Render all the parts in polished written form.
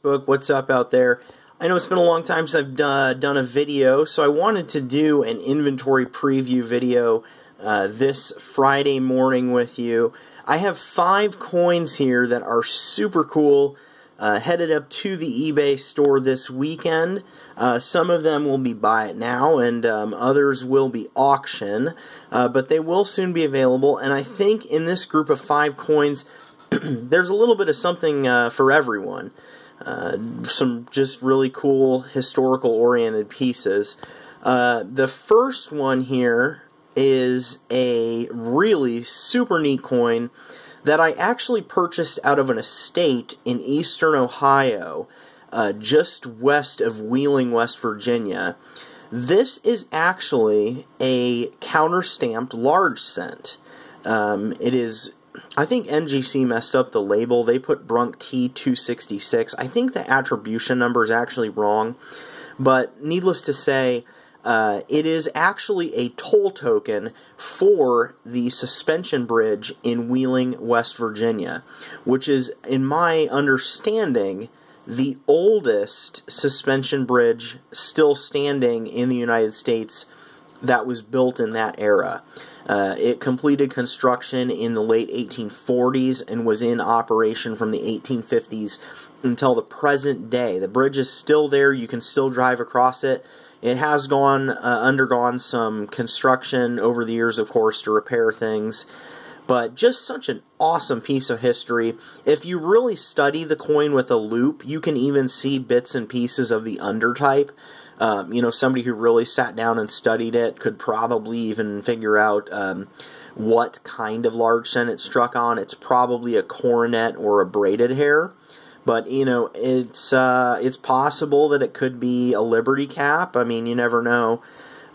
Facebook, what's up out there? I know it's been a long time since I've done a video, so I wanted to do an inventory preview video this Friday morning with you. I have 5 coins here that are super cool, headed up to the eBay store this weekend. Some of them will be buy it now, and others will be auction, but they will soon be available, and I think in this group of 5 coins, there's a little bit of something for everyone. Some just really cool historical-oriented pieces. The first one here is a really super neat coin that I actually purchased out of an estate in eastern Ohio, just west of Wheeling, West Virginia. This is actually a counter-stamped large cent. It is, I think NGC messed up the label. They put Brunk T266. I think the attribution number is actually wrong, but needless to say, it is actually a toll token for the suspension bridge in Wheeling, West Virginia, which is, in my understanding, the oldest suspension bridge still standing in the United States that was built in that era. It completed construction in the late 1840s and was in operation from the 1850s until the present day. The bridge is still there. You can still drive across it. It has undergone some construction over the years, of course, to repair things. But just such an awesome piece of history. If you really study the coin with a loop, you can even see bits and pieces of the undertype. You know, somebody who really sat down and studied it could probably even figure out what kind of large cent it struck on. It's probably a coronet or a braided hair. But, you know, it's possible that it could be a Liberty cap. I mean, you never know.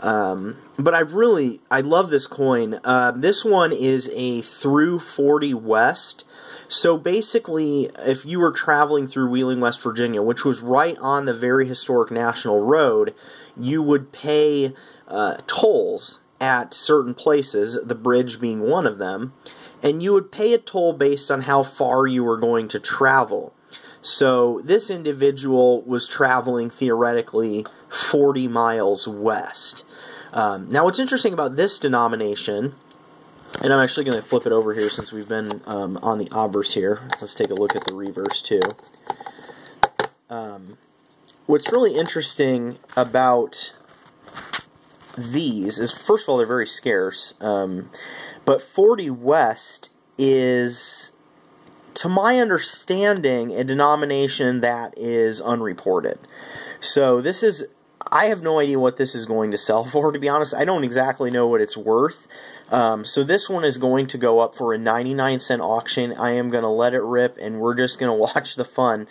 But I love this coin. This one is a through 40 West. So basically, if you were traveling through Wheeling, West Virginia, which was right on the very historic National Road, you would pay tolls at certain places, the bridge being one of them, and you would pay a toll based on how far you were going to travel. So this individual was traveling theoretically 40 miles west. Now what's interesting about this denomination, and I'm actually going to flip it over here since we've been on the obverse here. Let's take a look at the reverse too. What's really interesting about these is, first of all, they're very scarce. But 40 West is, to my understanding, a denomination that is unreported. So this is, I have no idea what this is going to sell for, to be honest. I don't exactly know what it's worth. So this one is going to go up for a 99-cent auction. I am going to let it rip, and we're just going to watch the fun.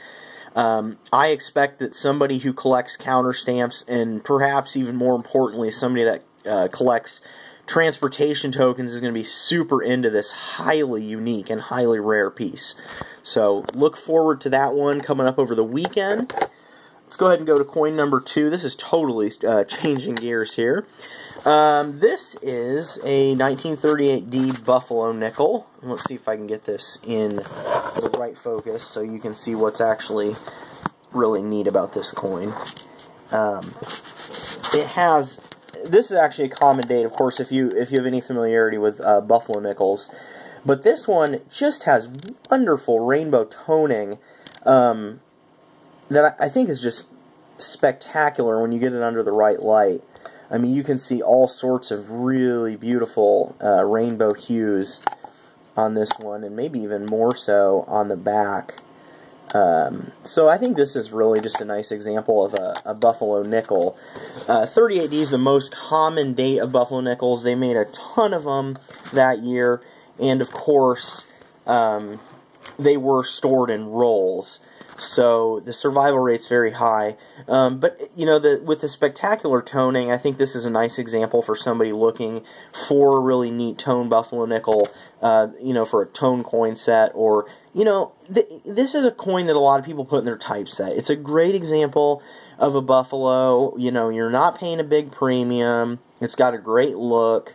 I expect that somebody who collects counter stamps, and perhaps even more importantly, somebody that collects transportation tokens, is going to be super into this highly unique and highly rare piece. So look forward to that one coming up over the weekend. Let's go ahead and go to coin number 2. This is totally changing gears here. This is a 1938D Buffalo nickel. Let's see if I can get this in the right focus so you can see what's actually really neat about this coin. It has, this is actually a common date, of course, if you have any familiarity with Buffalo nickels. But this one just has wonderful rainbow toning that I think is just spectacular when you get it under the right light. I mean, you can see all sorts of really beautiful rainbow hues on this one, and maybe even more so on the back. So I think this is really just a nice example of a Buffalo nickel. 38D is the most common date of Buffalo nickels. They made a ton of them that year, and of course, they were stored in rolls. So the survival rate's very high. But, you know, with the spectacular toning, I think this is a nice example for somebody looking for a really neat tone Buffalo nickel, you know, for a tone coin set. Or, you know, this is a coin that a lot of people put in their typeset. It's a great example of a Buffalo. You know, you're not paying a big premium. It's got a great look.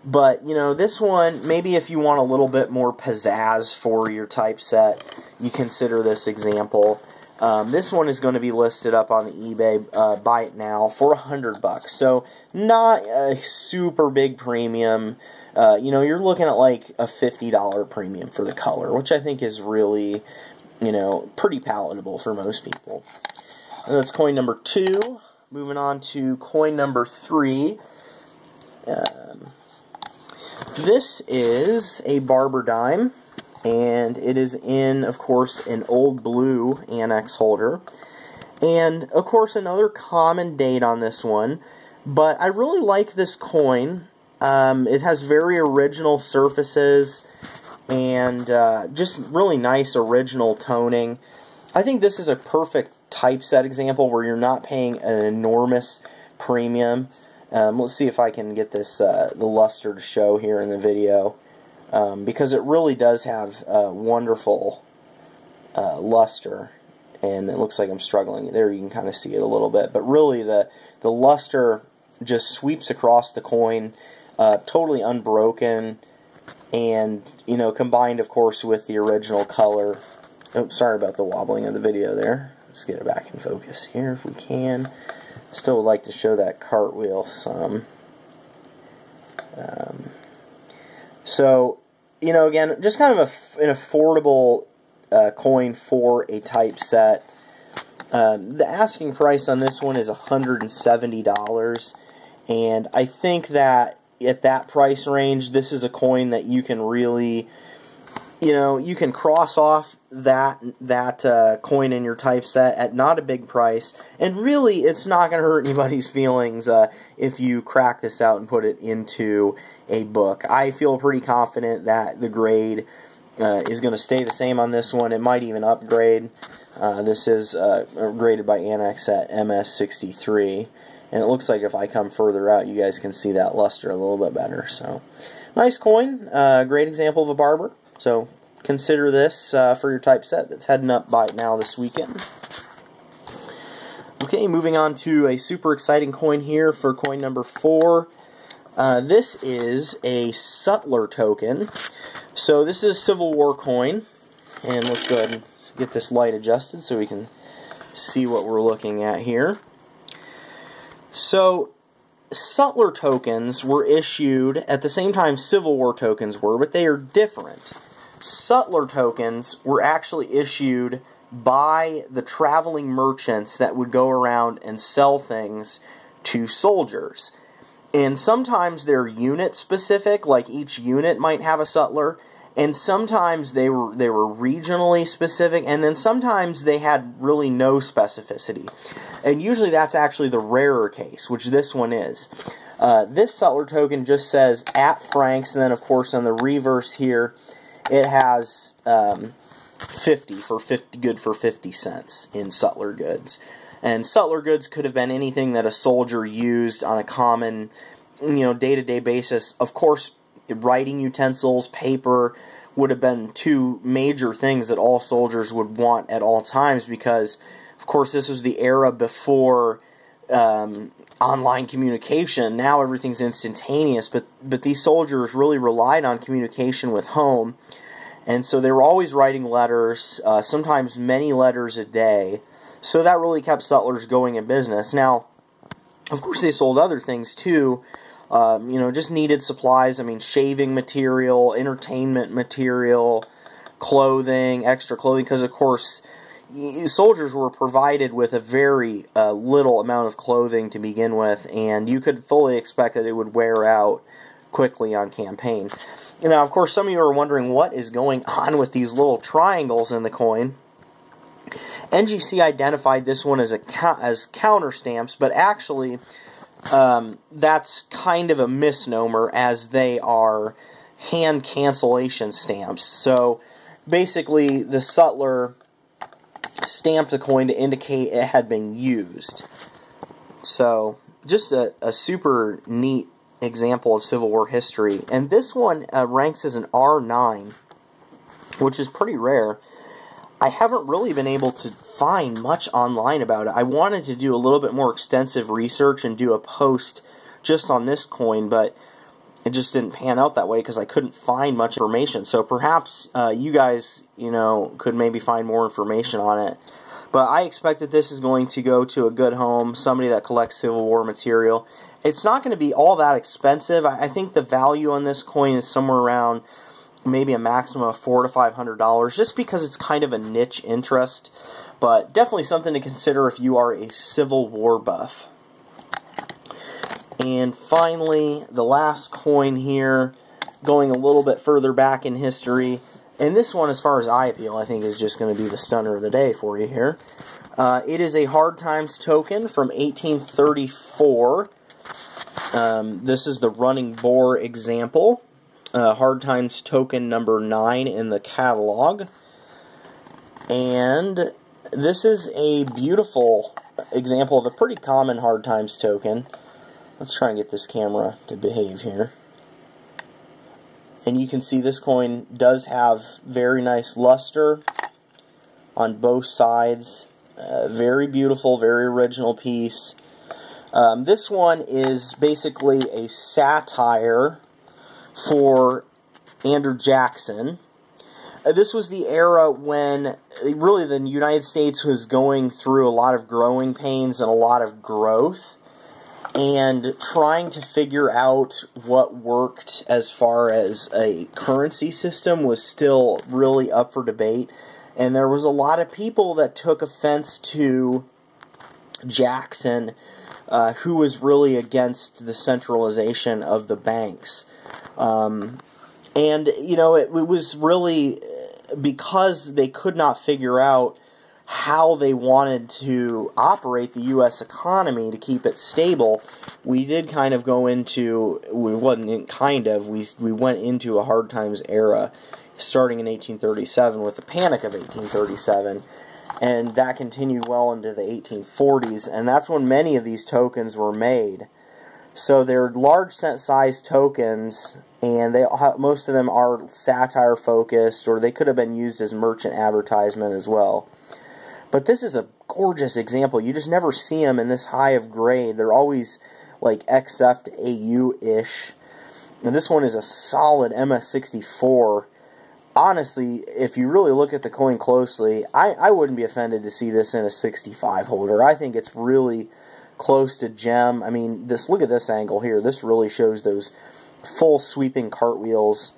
But, you know, this one, maybe if you want a little bit more pizzazz for your typeset, you consider this example. This one is going to be listed up on the eBay, buy it now, for $100. So not a super big premium. You're looking at like a $50 premium for the color, which I think is really, pretty palatable for most people. And that's coin number 2. Moving on to coin number 3. This is a barber dime, and it is in, of course, an old blue annex holder. And, of course, another common date on this one. But I really like this coin. It has very original surfaces and just really nice original toning. I think this is a perfect typeset example where you're not paying an enormous premium. Let's see if I can get this the luster to show here in the video, because it really does have wonderful luster, and it looks like I'm struggling. There you can kind of see it a little bit, but really the luster just sweeps across the coin, totally unbroken, and combined, of course, with the original color. Oh, sorry about the wobbling of the video there. Let's get it back in focus here if we can. Still would like to show that cartwheel some. So, again, just kind of an affordable coin for a typeset. The asking price on this one is $170, and I think that at that price range, this is a coin that you can really, you can cross off that coin in your typeset at not a big price, and really it's not going to hurt anybody's feelings if you crack this out and put it into a book. I feel pretty confident that the grade is going to stay the same on this one. It might even upgrade. This is graded by Annex at MS63, and it looks like if I come further out, you guys can see that luster a little bit better. So, nice coin, great example of a barber. So consider this for your typeset that's heading up by now this weekend. Okay, moving on to a super exciting coin here for coin number 4. This is a Sutler token. So this is a Civil War coin, and let's go ahead and get this light adjusted so we can see what we're looking at here. So Sutler tokens were issued at the same time Civil War tokens were, but they are different. Sutler tokens were actually issued by the traveling merchants that would go around and sell things to soldiers. And sometimes they're unit specific, like each unit might have a Sutler, and sometimes they were regionally specific, and then sometimes they had really no specificity. And usually that's actually the rarer case, which this one is. This Sutler token just says at Franks, and then of course on the reverse here it has 50 good for 50 cents in Sutler goods. And Sutler goods could have been anything that a soldier used on a common, day-to-day basis. Of course, writing utensils, paper would have been two major things that all soldiers would want at all times, because, of course, this was the era before online communication. Now everything's instantaneous, but these soldiers really relied on communication with home, and so they were always writing letters, sometimes many letters a day. So that really kept Sutlers going in business. Now, of course, they sold other things too. Just needed supplies. I mean, shaving material, entertainment material, clothing, extra clothing, because of course soldiers were provided with a very little amount of clothing to begin with, and you could fully expect that it would wear out quickly on campaign. Now, of course, some of you are wondering what is going on with these little triangles in the coin. NGC identified this one as counter stamps, but actually that's kind of a misnomer, as they are hand cancellation stamps. So basically the sutler stamped the coin to indicate it had been used. So just a super neat example of Civil War history. And this one ranks as an R9, which is pretty rare. I haven't really been able to find much online about it. I wanted to do a little bit more extensive research and do a post just on this coin, but it just didn't pan out that way because I couldn't find much information. So perhaps you guys, could maybe find more information on it. But I expect that this is going to go to a good home, somebody that collects Civil War material. It's not going to be all that expensive. I think the value on this coin is somewhere around maybe a maximum of $400 to $500, just because it's kind of a niche interest. But definitely something to consider if you are a Civil War buff. And finally, the last coin here, going a little bit further back in history. And this one, as far as eye appeal, I think is just going to be the stunner of the day for you here. It is a Hard Times token from 1834. This is the running boar example. Hard Times token number 9 in the catalog. And this is a beautiful example of a pretty common Hard Times token. Let's try and get this camera to behave here. And you can see this coin does have very nice luster on both sides. Very beautiful, very original piece. This one is basically a satire for Andrew Jackson. This was the era when really the United States was going through a lot of growing pains and a lot of growth, and trying to figure out what worked as far as a currency system was still really up for debate. And there was a lot of people that took offense to Jackson, who was really against the centralization of the banks. And, you know, it was really because they could not figure out how they wanted to operate the U.S. economy to keep it stable. We did kind of go into, we went into a Hard Times era starting in 1837 with the Panic of 1837, and that continued well into the 1840s, and that's when many of these tokens were made. So they're large size tokens, and most of them are satire focused, or they could have been used as merchant advertisement as well. But this is a gorgeous example. You just never see them in this high of grade. They're always like XF to AU-ish. And this one is a solid MS64. Honestly, if you really look at the coin closely, I wouldn't be offended to see this in a 65 holder. I think it's really close to gem. I mean, look at this angle here. This really shows those full sweeping cartwheels.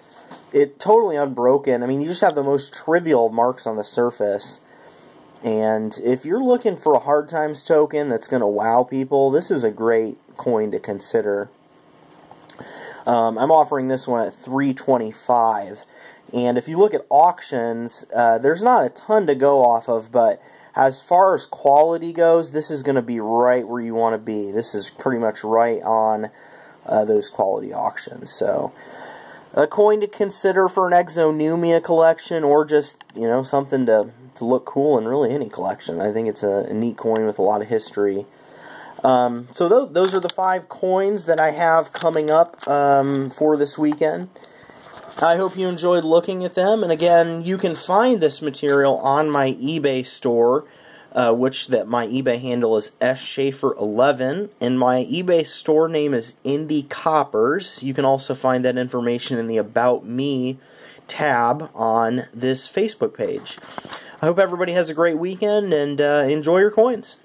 It totally unbroken. I mean, you just have the most trivial marks on the surface. And if you're looking for a Hard Times token that's going to wow people, this is a great coin to consider. I'm offering this one at $325. And if you look at auctions, there's not a ton to go off of, but as far as quality goes, this is going to be right where you want to be. This is pretty much right on those quality auctions. So, a coin to consider for an Exonumia collection, or just, you know, something to look cool in really any collection. I think it's a neat coin with a lot of history. So those are the 5 coins that I have coming up for this weekend. I hope you enjoyed looking at them, and again, you can find this material on my eBay store, my eBay handle is SSchaefer11, and my eBay store name is Indie Coppers. You can also find that information in the About Me tab on this Facebook page. I hope everybody has a great weekend, and enjoy your coins.